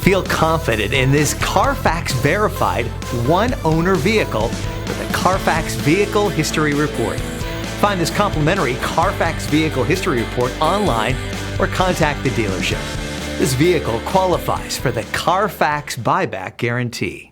Feel confident in this Carfax verified one-owner vehicle with a Carfax Vehicle History Report. Find this complimentary Carfax Vehicle History Report online or contact the dealership. This vehicle qualifies for the Carfax Buyback Guarantee.